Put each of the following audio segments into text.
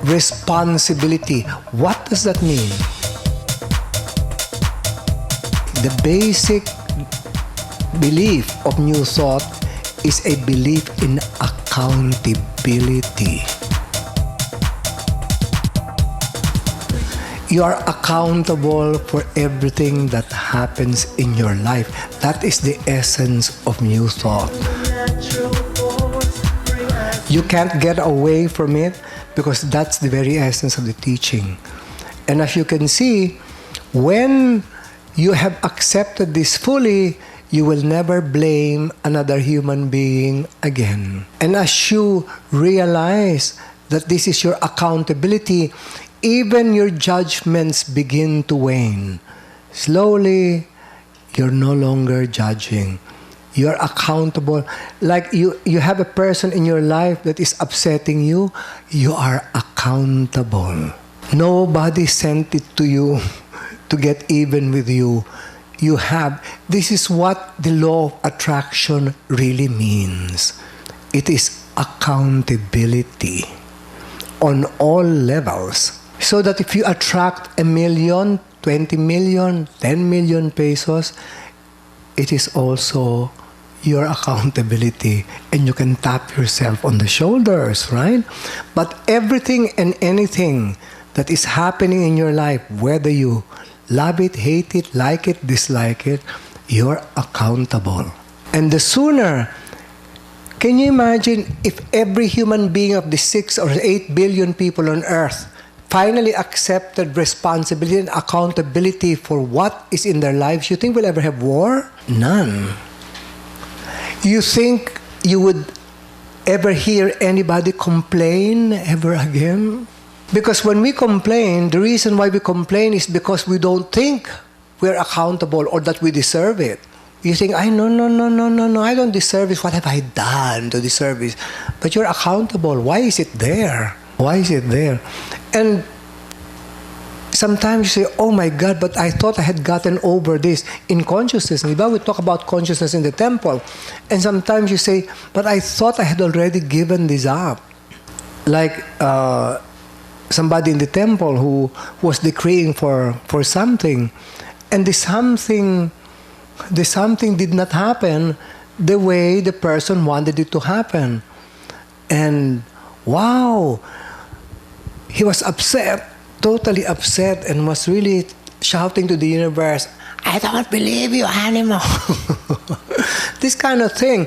responsibility. What does that mean? The basic belief of New Thought is a belief in accountability. You are accountable for everything that happens in your life. That is the essence of New Thought. You can't get away from it because that's the very essence of the teaching. And as you can see, when you have accepted this fully, you will never blame another human being again. And as you realize that this is your accountability, even your judgments begin to wane. Slowly, you're no longer judging. You're accountable. Like you have a person in your life that is upsetting you, you are accountable. Nobody sent it to you to get even with you. You have. This is what the law of attraction really means. It is accountability on all levels. So that if you attract 1 million, 20 million, 10 million pesos, it is also your accountability, and you can tap yourself on the shoulders, right? But everything and anything that is happening in your life, whether you love it, hate it, like it, dislike it, you're accountable. And the sooner, can you imagine if every human being of the 6 or 8 billion people on earth finally accepted responsibility and accountability for what is in their lives, you think we'll ever have war? None. You think you would ever hear anybody complain ever again? Because when we complain, the reason why we complain is because we don't think we're accountable or that we deserve it. You think, no, I don't deserve it. What have I done to deserve it? But you're accountable. Why is it there? Why is it there? And sometimes you say, oh my God, but I thought I had gotten over this in consciousness. We talk about consciousness in the temple. And sometimes you say, but I thought I had already given this up. Like somebody in the temple who was decreeing for something. And the something did not happen the way the person wanted it to happen. And wow, he was upset, totally upset, and was really shouting to the universe, I don't believe you anymore. This kind of thing.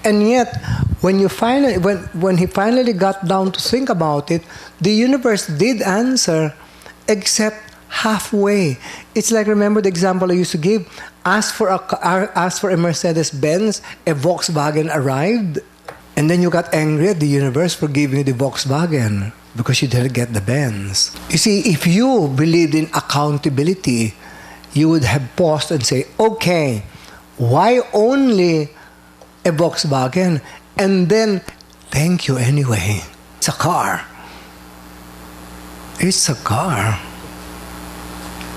And yet, when he finally got down to think about it, the universe did answer, except halfway. It's like, remember the example I used to give? Ask for a Mercedes-Benz, a Volkswagen arrived, and then you got angry at the universe for giving you the Volkswagen because you didn't get the Benz. You see, if you believed in accountability, you would have paused and say, okay, why only a Volkswagen? And then, thank you anyway. It's a car. It's a car.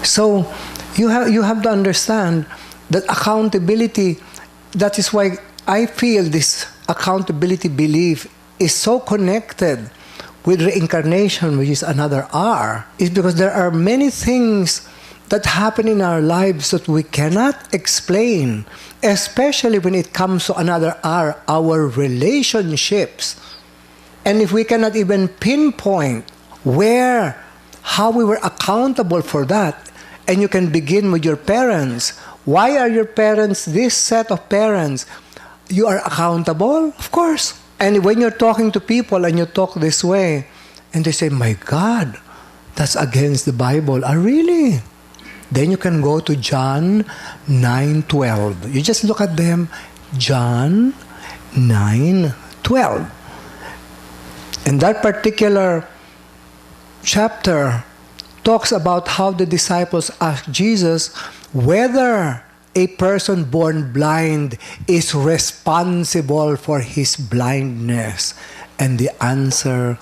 So, you have to understand that accountability, that is why I feel this accountability belief is so connected with reincarnation, which is another R, is because there are many things that happen in our lives that we cannot explain, especially when it comes to another R, our relationships. And if we cannot even pinpoint how we were accountable for that, and you can begin with your parents. Why are your parents this set of parents? You are accountable? Of course. And when you're talking to people and you talk this way, and they say, my God, that's against the Bible. Ah, really? Then you can go to John 9:12. You just look at them. John 9:12. And that particular chapter talks about how the disciples asked Jesus whether a person born blind is responsible for his blindness. And the answer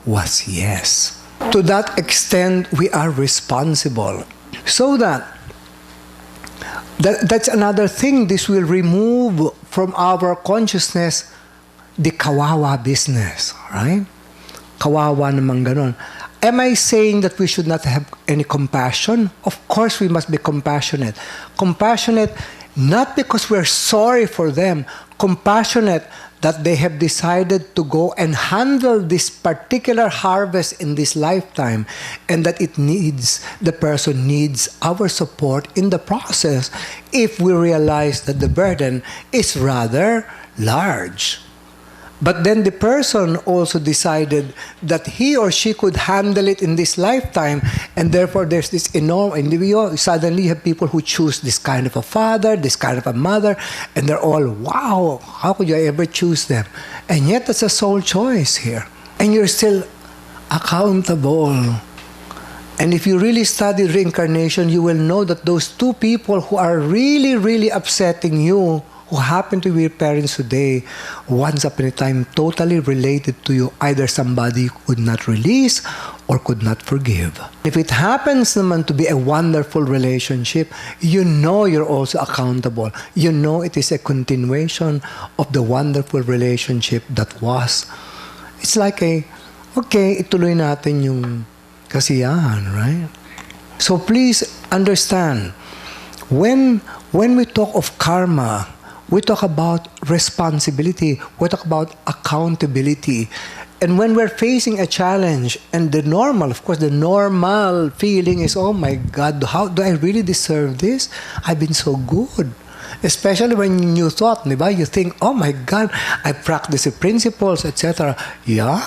was yes. To that extent, we are responsible. So that's another thing. This will remove from our consciousness the kawawa business, right? Kawawa naman ganon. Am I saying that we should not have any compassion? Of course we must be compassionate. Compassionate not because we're sorry for them, compassionate that they have decided to go and handle this particular harvest in this lifetime, and that the person needs our support in the process if we realize that the burden is rather large. But then the person also decided that he or she could handle it in this lifetime, and therefore there's this enormous individual. Suddenly you have people who choose this kind of a father, this kind of a mother, and they're all, wow, how could you ever choose them? And yet that's a soul choice here. And you're still accountable. And if you really study reincarnation, you will know that those two people who are really, really upsetting you, who happen to be your parents today, once upon a time totally related to you, either somebody you could not release or could not forgive. If it happens naman to be a wonderful relationship, you know you're also accountable. You know it is a continuation of the wonderful relationship that was. It's like okay, ituloy natin yung kasiyahan, right? So please understand, when we talk of karma, we talk about responsibility. We talk about accountability. And when we're facing a challenge, and the normal feeling is, oh my God, how do I really deserve this? I've been so good. Especially when you thought, diba? You think, oh my God, I practice the principles, etc. Yeah?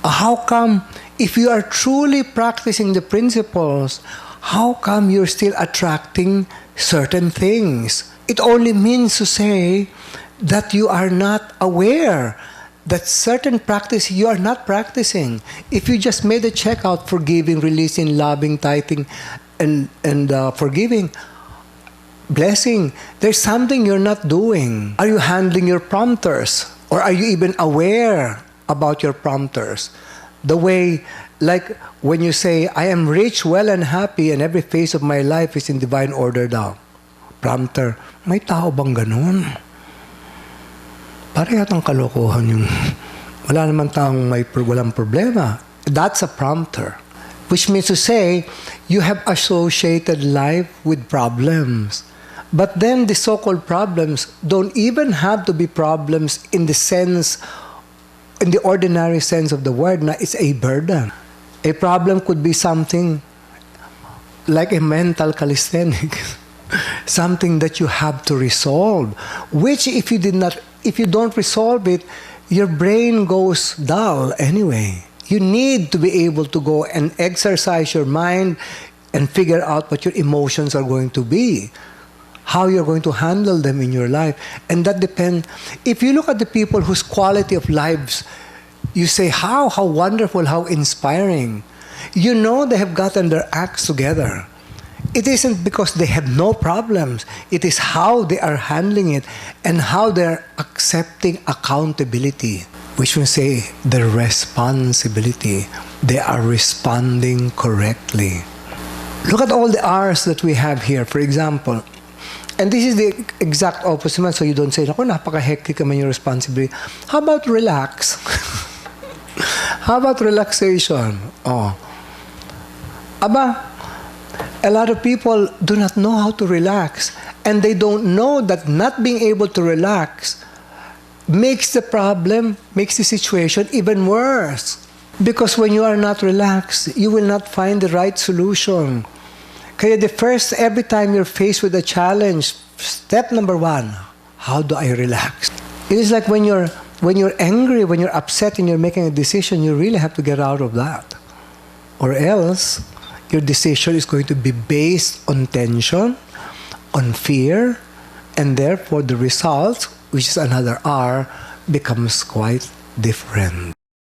How come, if you are truly practicing the principles, how come you're still attracting certain things? It only means to say that you are not aware that certain practice you are not practicing. If you just made a checkout, forgiving, releasing, loving, tithing, and forgiving, blessing, there's something you're not doing. Are you handling your prompters? Or are you even aware about your prompters? The way, like when you say, I am rich, well, and happy, and every phase of my life is in divine order now. Prompter, may tao bang ganun? Para yatang kalokohan yung wala naman taong walang problema. That's a prompter. Which means to say, you have associated life with problems. But then the so-called problems don't even have to be problems in the ordinary sense of the word, na it's a burden. A problem could be something like a mental calisthenics. Something that you have to resolve, which if you don't resolve it, your brain goes dull anyway. You need to be able to go and exercise your mind and figure out what your emotions are going to be, how you're going to handle them in your life. And that depends. If you look at the people whose quality of lives, you say, how wonderful, how inspiring. You know they have gotten their acts together. It isn't because they have no problems. It is how they are handling it and how they're accepting accountability, which will say the responsibility. They are responding correctly. Look at all the R's that we have here, for example. And this is the exact opposite man, so you don't say, naku, napaka-hectic naman yung responsibility. How about relax? How about relaxation? Oh. Aba, a lot of people do not know how to relax, and they don't know that not being able to relax makes the situation even worse. Because when you are not relaxed, you will not find the right solution. Kaya every time you're faced with a challenge, step number one, how do I relax? It is like when you're angry, when you're upset and you're making a decision, you really have to get out of that. Or else, your decision is going to be based on tension, on fear, and therefore the result, which is another R, becomes quite different.